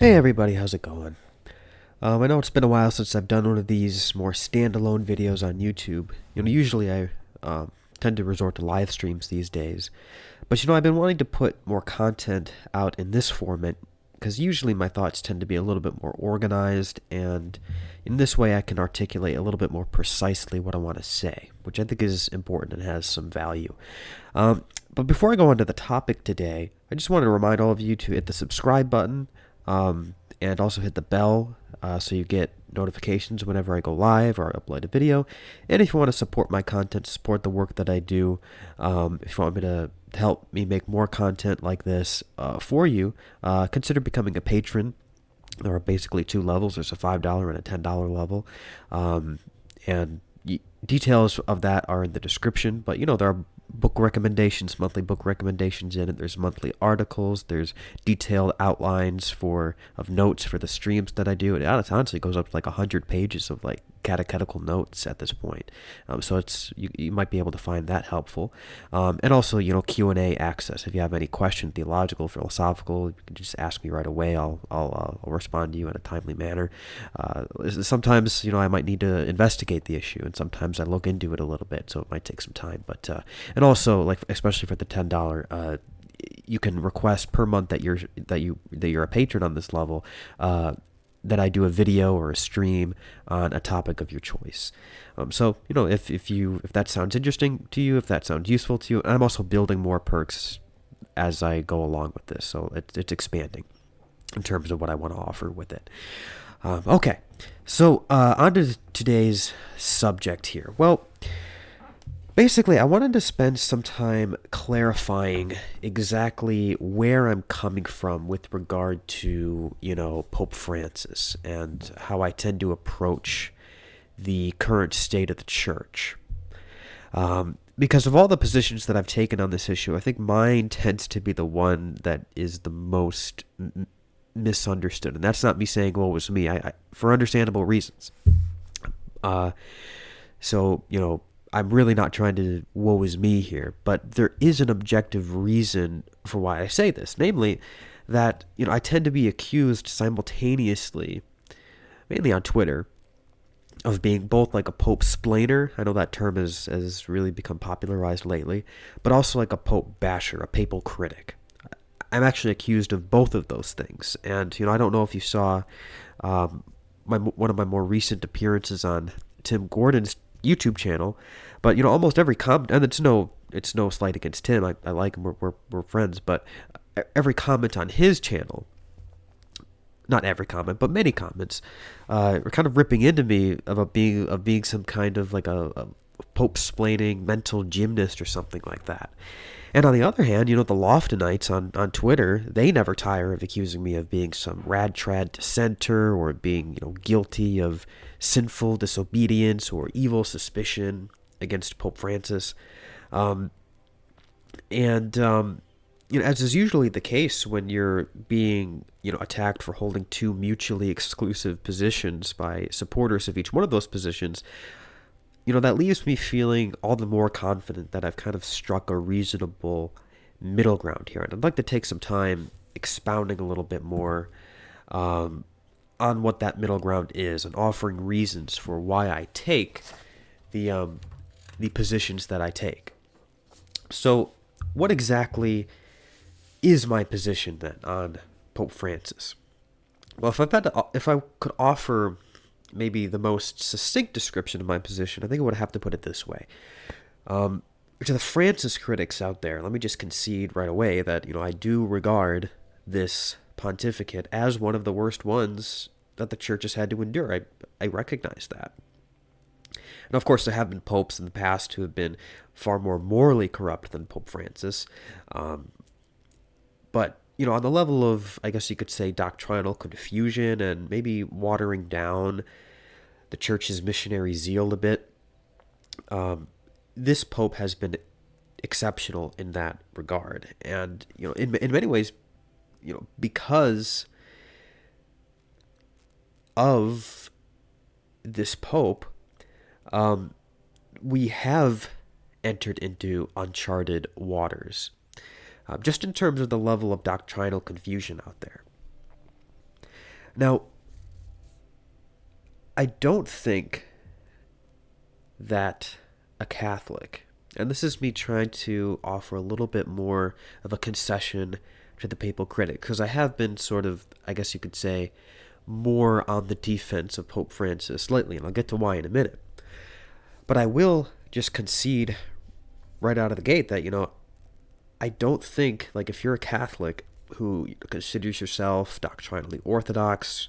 Hey everybody, how's it going? I know it's been a while since I've done one of these more standalone videos on YouTube. Usually I tend to resort to live streams these days. But I've been wanting to put more content out in this format because usually my thoughts tend to be a little bit more organized, and in this way I can articulate a little bit more precisely what I want to say, which I think is important and has some value. But before I go on to the topic today, I just wanted to remind all of you to hit the subscribe button and also hit the bell so you get notifications whenever I go live or upload a video. And if you want to support my content, support the work that I do, if you want me to help me make more content like this for you, consider becoming a patron. There are basically two levels. There's a $5 and a $10 level. And details of that are in the description. But, there are book recommendations, monthly book recommendations in it. There's monthly articles. There's detailed outlines of notes for the streams that I do. It honestly goes up to like 100 pages of like catechetical notes at this point. So you might be able to find that helpful. And also, Q&A access. If you have any question, theological, philosophical, you can just ask me right away. I'll respond to you in a timely manner. Sometimes, I might need to investigate the issue, and sometimes I look into it a little bit, so it might take some time. But and also, like, especially for the $10, you can request per month that you're a patron on this level, that I do a video or a stream on a topic of your choice. So if that sounds interesting to you, if that sounds useful to you, I'm also building more perks as I go along with this, so it's expanding in terms of what I want to offer with it. Okay, so on to today's subject here. Well, basically, I wanted to spend some time clarifying exactly where I'm coming from with regard to, Pope Francis and how I tend to approach the current state of the church. Because of all the positions that I've taken on this issue, I think mine tends to be the one that is the most misunderstood. And that's not me saying, well, it was me, I for understandable reasons. So, I'm really not trying to woe is me here, but there is an objective reason for why I say this, namely that, I tend to be accused simultaneously, mainly on Twitter, of being both like a Pope-splainer. I know that term has really become popularized lately, but also like a Pope basher, a papal critic. I'm actually accused of both of those things, and I don't know if you saw one of my more recent appearances on Tim Gordon's YouTube channel, but almost every comment, and it's no slight against Tim. I like him. We're friends, but every comment on his channel, not every comment, but many comments, were kind of ripping into me about being some kind of like a Pope-splaining mental gymnast or something like that. And on the other hand, the Loftonites on Twitter, they never tire of accusing me of being some rad-trad dissenter or being, guilty of sinful disobedience or evil suspicion against Pope Francis. As is usually the case when you're being, attacked for holding two mutually exclusive positions by supporters of each one of those positions, that leaves me feeling all the more confident that I've kind of struck a reasonable middle ground here. And I'd like to take some time expounding a little bit more on what that middle ground is and offering reasons for why I take the positions that I take. So, what exactly is my position then on Pope Francis? Well, if I could offer maybe the most succinct description of my position, I think I would have to put it this way. To the Francis critics out there, let me just concede right away that, I do regard this pontificate as one of the worst ones that the church has had to endure. I recognize that. And of course, there have been popes in the past who have been far more morally corrupt than Pope Francis. But on the level of, I guess you could say, doctrinal confusion and maybe watering down the church's missionary zeal a bit, this pope has been exceptional in that regard. And, in many ways, because of this pope, we have entered into uncharted waters, just in terms of the level of doctrinal confusion out there. Now, I don't think that a Catholic, and this is me trying to offer a little bit more of a concession to the papal critic, because I have been sort of, I guess you could say, more on the defense of Pope Francis lately, and I'll get to why in a minute. But I will just concede right out of the gate that, I don't think, like, if you're a Catholic who considers yourself doctrinally orthodox,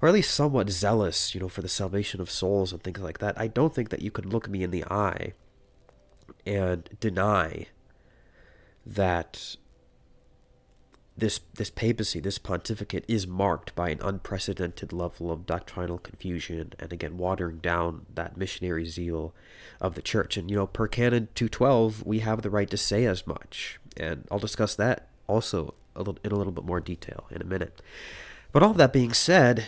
or at least somewhat zealous, for the salvation of souls and things like that, I don't think that you could look me in the eye and deny that this papacy, this pontificate, is marked by an unprecedented level of doctrinal confusion and, again, watering down that missionary zeal of the church. And, per canon 212, we have the right to say as much. And I'll discuss that also in a little bit more detail in a minute. But all of that being said,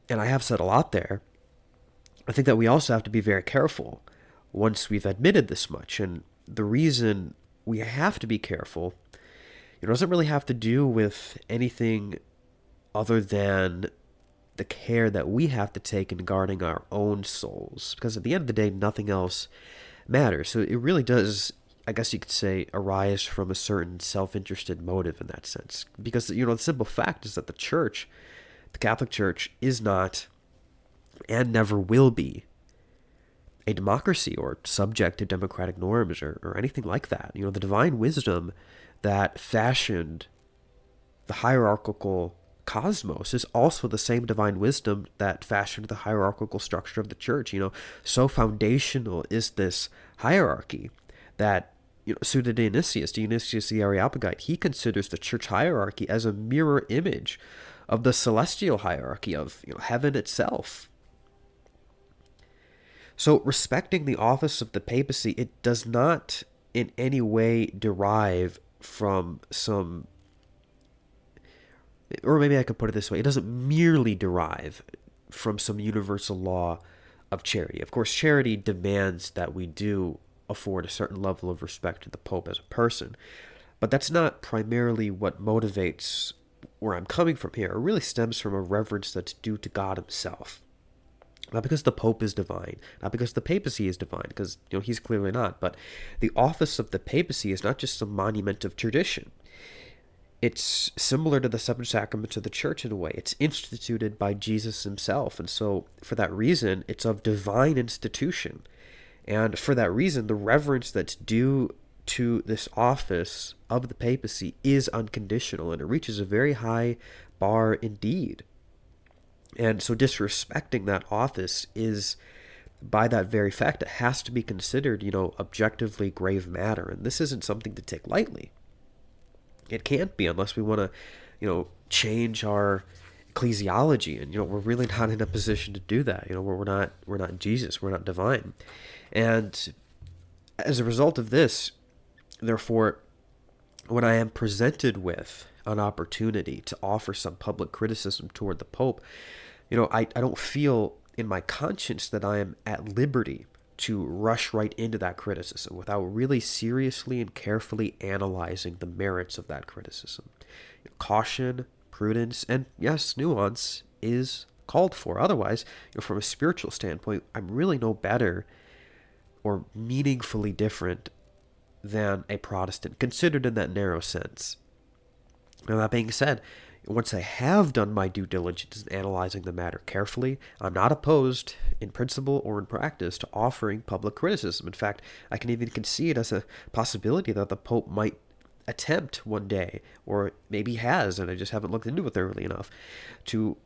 and I have said a lot there, I think that we also have to be very careful once we've admitted this much. And the reason we have to be careful, it doesn't really have to do with anything other than the care that we have to take in guarding our own souls. Because at the end of the day, nothing else matters. So it really does, I guess you could say, arise from a certain self-interested motive in that sense. Because, the simple fact is that the church, the Catholic Church, is not and never will be a democracy or subject to democratic norms or anything like that. The divine wisdom that fashioned the hierarchical cosmos is also the same divine wisdom that fashioned the hierarchical structure of the church. So foundational is this hierarchy that, suited Dionysius the Areopagite, he considers the church hierarchy as a mirror image of the celestial hierarchy of heaven itself. So respecting the office of the papacy, it does not in any way derive from some, or maybe I could put it this way, it doesn't merely derive from some universal law of charity. Of course, charity demands that we do afford a certain level of respect to the Pope as a person, but that's not primarily what motivates where I'm coming from here. It really stems from a reverence that's due to God himself. Not because the Pope is divine, not because the papacy is divine, because he's clearly not, but the office of the papacy is not just some monument of tradition. It's similar to the seven sacraments of the church in a way. It's instituted by Jesus himself, and so for that reason, it's of divine institution. And for that reason, the reverence that's due to this office of the papacy is unconditional, and it reaches a very high bar indeed. And so disrespecting that office is, by that very fact, it has to be considered, objectively grave matter. And this isn't something to take lightly. It can't be unless we want to, change our ecclesiology. And, we're really not in a position to do that. We're not Jesus. We're not divine. And as a result of this, therefore, when I am presented with an opportunity to offer some public criticism toward the Pope, I don't feel in my conscience that I am at liberty to rush right into that criticism without really seriously and carefully analyzing the merits of that criticism. Caution, prudence, and yes, nuance is called for. Otherwise, from a spiritual standpoint, I'm really no better or meaningfully different than a Protestant, considered in that narrow sense. Now, that being said, once I have done my due diligence in analyzing the matter carefully, I'm not opposed, in principle or in practice, to offering public criticism. In fact, I can even concede as a possibility that the Pope might attempt one day, or maybe has, and I just haven't looked into it thoroughly enough, to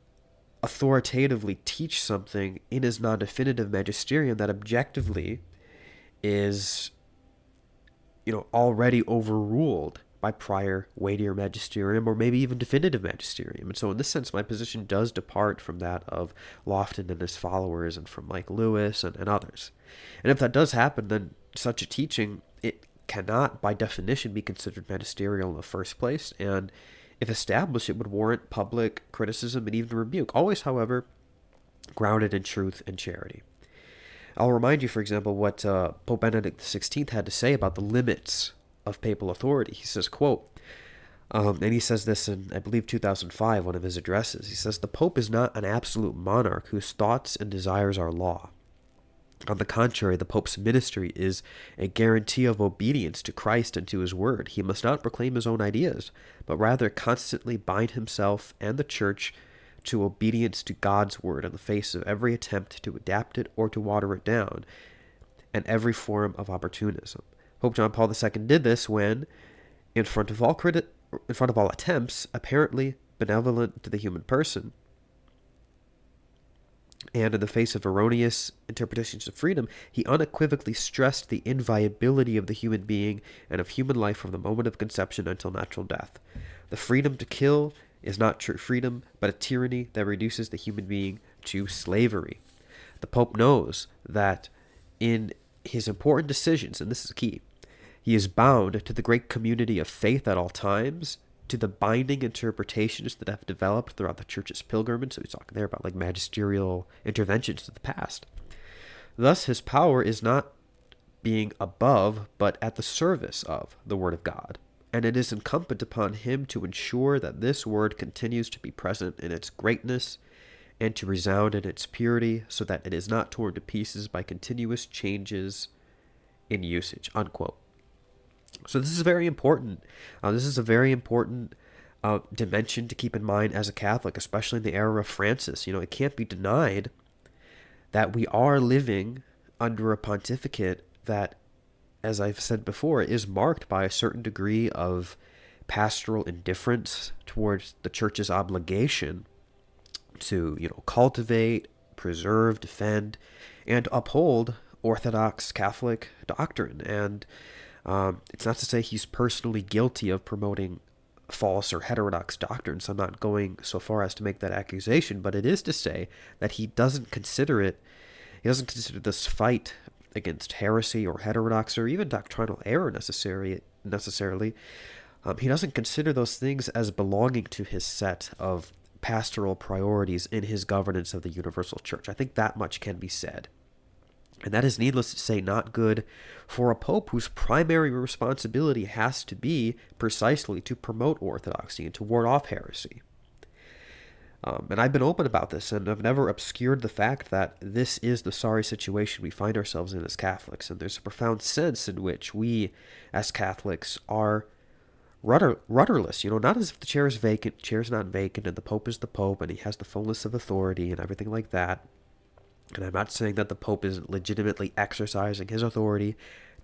authoritatively teach something in his non-definitive magisterium that objectively is, already overruled by prior weightier magisterium or maybe even definitive magisterium. And so in this sense, my position does depart from that of Lofton and his followers and from Mike Lewis and others. And if that does happen, then such a teaching, it cannot by definition be considered magisterial in the first place. And if established, it would warrant public criticism and even rebuke. Always, however, grounded in truth and charity. I'll remind you, for example, what Pope Benedict XVI had to say about the limits of papal authority. He says, quote, And he says this in, I believe, 2005, one of his addresses. He says, "The Pope is not an absolute monarch whose thoughts and desires are law. On the contrary, the Pope's ministry is a guarantee of obedience to Christ and to his word. He must not proclaim his own ideas, but rather constantly bind himself and the Church to obedience to God's word in the face of every attempt to adapt it or to water it down, and every form of opportunism." Pope John Paul II did this when, in front of all attempts apparently benevolent to the human person, and in the face of erroneous interpretations of freedom, he unequivocally stressed the inviolability of the human being and of human life from the moment of conception until natural death. The freedom to kill is not true freedom, but a tyranny that reduces the human being to slavery. The Pope knows that in his important decisions, and this is key, he is bound to the great community of faith at all times, to the binding interpretations that have developed throughout the Church's pilgrimage. So he's talking there about like magisterial interventions to the past. Thus, his power is not being above, but at the service of the Word of God. And it is incumbent upon him to ensure that this Word continues to be present in its greatness and to resound in its purity, so that it is not torn to pieces by continuous changes in usage, unquote. So this is very important. This is a very important dimension to keep in mind as a Catholic, especially in the era of Francis. It can't be denied that we are living under a pontificate that, as I've said before, is marked by a certain degree of pastoral indifference towards the Church's obligation to, cultivate, preserve, defend, and uphold Orthodox Catholic doctrine. And it's not to say he's personally guilty of promoting false or heterodox doctrines. I'm not going so far as to make that accusation, but it is to say that he doesn't consider this fight against heresy or heterodox or even doctrinal error necessarily. He doesn't consider those things as belonging to his set of pastoral priorities in his governance of the universal church. I think that much can be said. And that is, needless to say, not good for a pope whose primary responsibility has to be precisely to promote orthodoxy and to ward off heresy. And I've been open about this, and I've never obscured the fact that this is the sorry situation we find ourselves in as Catholics. And there's a profound sense in which we, as Catholics, are rudderless. Not as if the chair is vacant, chair's not vacant, and the Pope is the Pope, and he has the fullness of authority and everything like that. And I'm not saying that the Pope isn't legitimately exercising his authority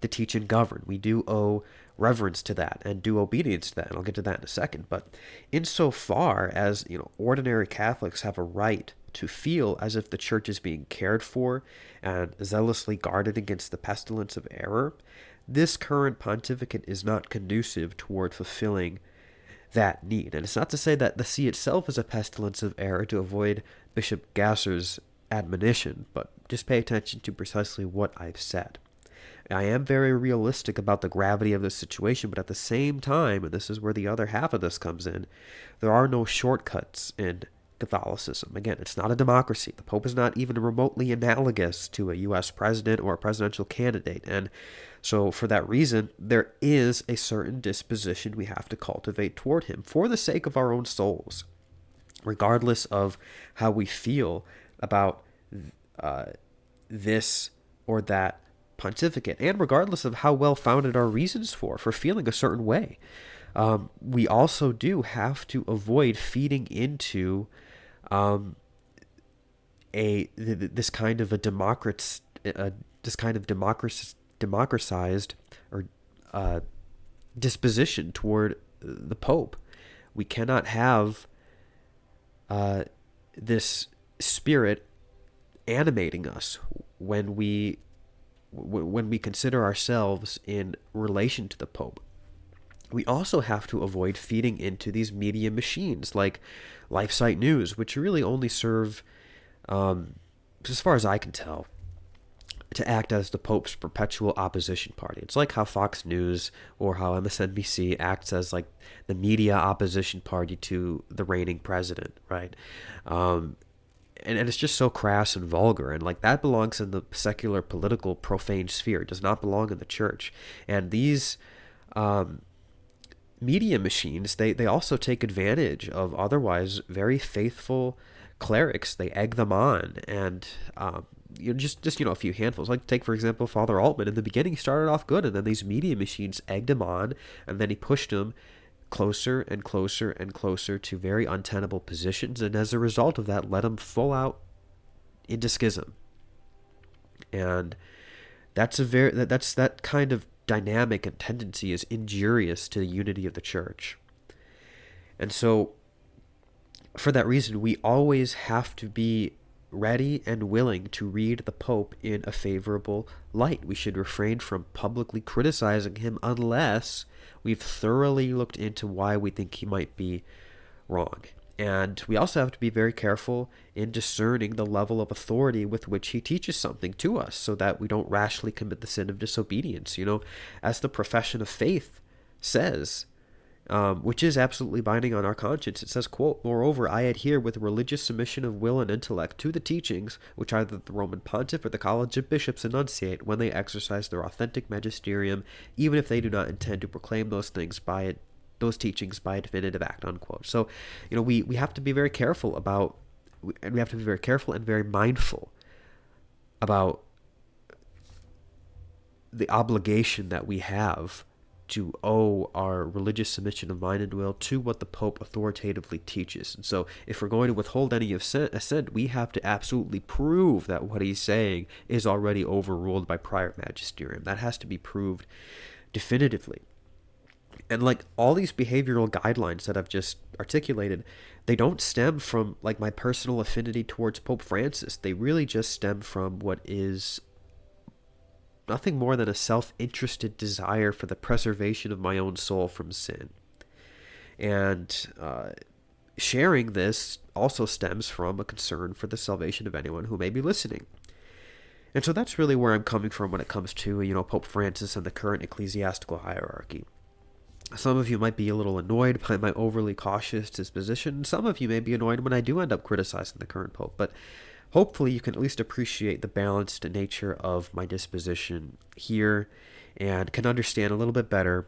to teach and govern. We do owe reverence to that and due obedience to that, and I'll get to that in a second. But insofar as, ordinary Catholics have a right to feel as if the Church is being cared for and zealously guarded against the pestilence of error, this current pontificate is not conducive toward fulfilling that need. And it's not to say that the see itself is a pestilence of error, to avoid Bishop Gasser's admonition, but just pay attention to precisely what I've said. I am very realistic about the gravity of this situation, but at the same time, and this is where the other half of this comes in, there are no shortcuts in Catholicism. Again, it's not a democracy. The Pope is not even remotely analogous to a U.S. president or a presidential candidate. And so for that reason, there is a certain disposition we have to cultivate toward him for the sake of our own souls, regardless of how we feel about this or that pontificate, and regardless of how well-founded our reasons for feeling a certain way. We also do have to avoid feeding into this kind of democratized or disposition toward the Pope. We cannot have this spirit animating us when we consider ourselves in relation to the Pope. We also have to avoid feeding into these media machines like LifeSite News, which really only serve, as far as I can tell, to act as the Pope's perpetual opposition party. It's like how Fox News or how MSNBC acts as like the media opposition party to the reigning president, right? And it's just so crass and vulgar, and like that belongs in the secular, political, profane sphere. It does not belong in the church. And these media machines, they also take advantage of otherwise very faithful clerics. They egg them on, and just a few handfuls. Like, take for example Father Altman. In the beginning, he started off good, and then these media machines egged him on, and then he pushed him closer and closer and closer to very untenable positions, and as a result of that, led him full out into schism. And that kind of dynamic and tendency is injurious to the unity of the church. And so, for that reason, we always have to be ready and willing to read the Pope in a favorable light. We should refrain from publicly criticizing him unless we've thoroughly looked into why we think he might be wrong. And we also have to be very careful in discerning the level of authority with which he teaches something to us, so that we don't rashly commit the sin of disobedience. As the profession of faith says, which is absolutely binding on our conscience, it says, quote, "Moreover, I adhere with religious submission of will and intellect to the teachings which either the Roman Pontiff or the College of Bishops enunciate when they exercise their authentic magisterium, even if they do not intend to proclaim those teachings by a definitive act," unquote. So, we have to be very careful and very mindful about the obligation that we have to owe our religious submission of mind and will to what the Pope authoritatively teaches. And so, if we're going to withhold any assent, we have to absolutely prove that what he's saying is already overruled by prior magisterium. That has to be proved definitively. And like all these behavioral guidelines that I've just articulated, they don't stem from like my personal affinity towards Pope Francis. They really just stem from what is nothing more than a self-interested desire for the preservation of my own soul from sin. And sharing this also stems from a concern for the salvation of anyone who may be listening. And so that's really where I'm coming from when it comes to, Pope Francis and the current ecclesiastical hierarchy. Some of you might be a little annoyed by my overly cautious disposition. Some of you may be annoyed when I do end up criticizing the current Pope, but hopefully you can at least appreciate the balanced nature of my disposition here and can understand a little bit better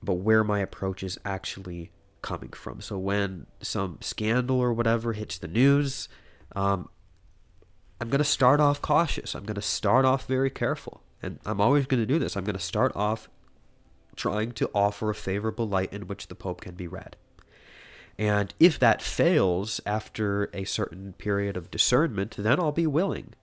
about where my approach is actually coming from. So when some scandal or whatever hits the news, I'm going to start off cautious. I'm going to start off very careful. And I'm always going to do this. I'm going to start off trying to offer a favorable light in which the Pope can be read. And if that fails after a certain period of discernment, then I'll be willing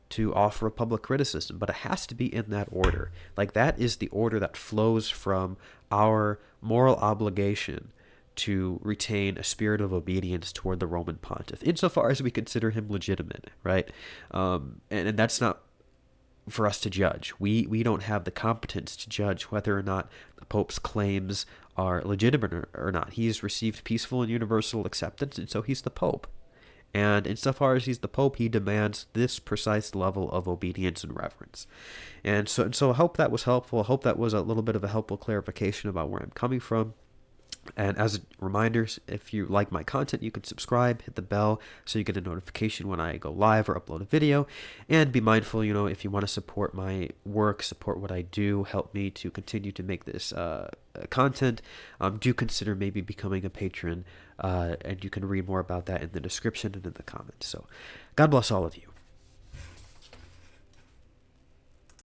to offer a public criticism. But it has to be in that order. Like, that is the order that flows from our moral obligation to retain a spirit of obedience toward the Roman Pontiff, insofar as we consider him legitimate, right? And that's not for us to judge. We don't have the competence to judge whether or not the Pope's claims are legitimate or not. He's received peaceful and universal acceptance, and so he's the Pope. And insofar as he's the Pope, he demands this precise level of obedience and reverence. And so I hope that was helpful. I hope that was a little bit of a helpful clarification about where I'm coming from. And as reminders, if you like my content, you can subscribe, hit the bell so you get a notification when I go live or upload a video. And be mindful, if you want to support my work, support what I do, help me to continue to make this content, do consider maybe becoming a patron. And you can read more about that in the description and in the comments. So God bless all of you.